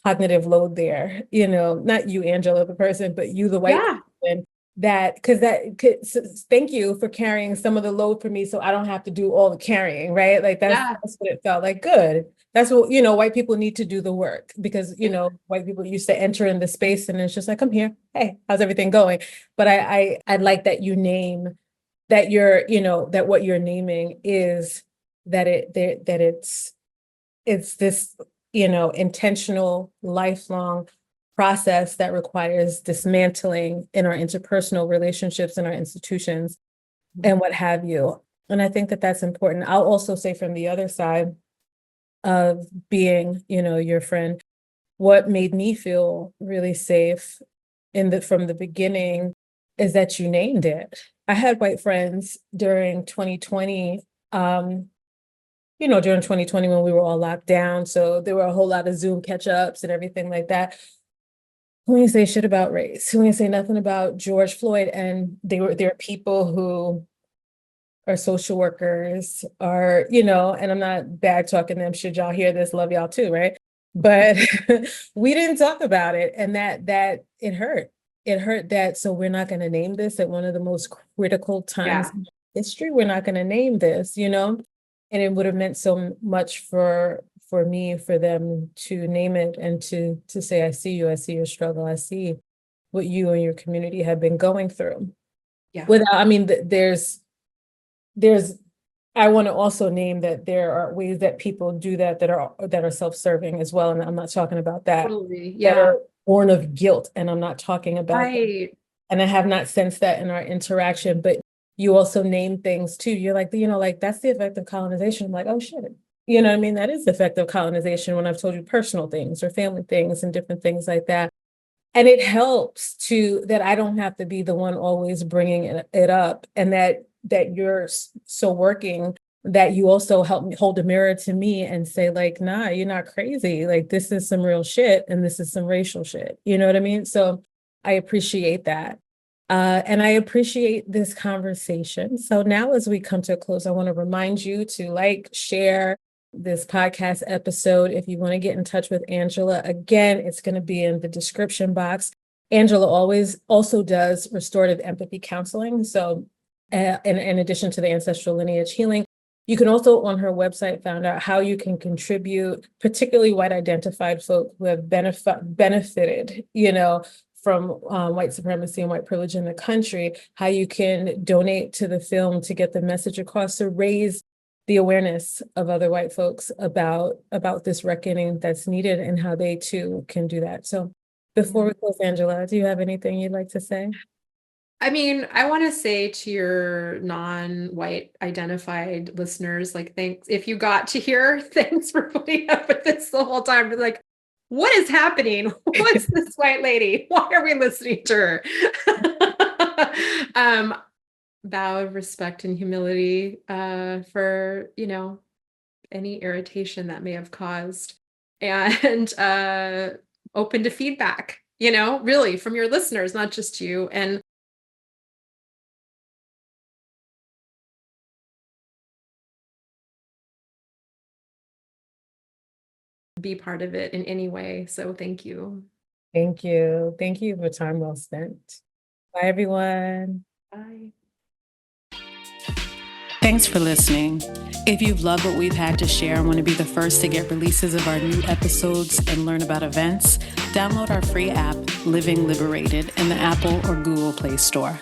cognitive load there, not you, Angela, the person, but you, the white Yeah, person, that because that could, thank you for carrying some of the load for me so I don't have to do all the carrying, right? Like yeah, that's what it felt like. Good. That's what, white people need to do the work because, yeah, white people used to enter in the space and it's just like, I'm here. Hey, how's everything going? But I like that you name that that what you're naming is that it's this, intentional, lifelong process that requires dismantling in our interpersonal relationships in our institutions and what have you. And I think that that's important. I'll also say from the other side of being, your friend, what made me feel really safe from the beginning is that you named it. I had white friends during 2020, during 2020 when we were all locked down. So there were a whole lot of Zoom catch ups and everything like that. Who ain't say shit about race? Who ain't say nothing about George Floyd? And there are people who are social workers, are, and I'm not bad talking them. Should y'all hear this, love y'all too, right? But we didn't talk about it. And that it hurt. It hurt that, so we're not going to name this at one of the most critical times yeah, in history. We're not going to name this, and it would have meant so much for me, for them to name it and to say, I see your struggle, I see what you and your community have been going through. yeah, Without, I mean, there's I want to also name that there are ways that people do that are self-serving as well. And I'm not talking about totally. that Yeah, are born of guilt. And I'm not talking about that. right. And I have not sensed that in our interaction, but you also name things too. You're like, like that's the effect of colonization. I'm like, oh shit. You know what I mean? That is the effect of colonization when I've told you personal things or family things and different things like that. And it helps to that I don't have to be the one always bringing it up, and that you're so working that you also help me hold a mirror to me and say like, nah, you're not crazy. Like this is some real shit and this is some racial shit. You know what I mean? So I appreciate that. And I appreciate this conversation. So now as we come to a close, I want to remind you to like, share this podcast episode. If you want to get in touch with Angela, again, it's going to be in the description box. Angela always also does restorative empathy counseling. So in addition to the ancestral lineage healing, you can also on her website find out how you can contribute, particularly white identified folk who have benefited, from white supremacy and white privilege in the country, how you can donate to the film to get the message across, to raise the awareness of other white folks about this reckoning that's needed and how they too can do that. So before we close, Angela, do you have anything you'd like to say? I mean, I want to say to your non-white identified listeners, like, thanks. If you got to hear, thanks for putting up with this the whole time. But like, what is happening? What's this white lady? Why are we listening to her? um, bow of respect and humility for, any irritation that may have caused, and open to feedback, really from your listeners, not just you. And be part of it in any way. So thank you. Thank you. Thank you for time well spent. Bye, everyone. Bye. Thanks for listening. If you've loved what we've had to share and want to be the first to get releases of our new episodes and learn about events, download our free app, Living Liberated, in the Apple or Google Play Store.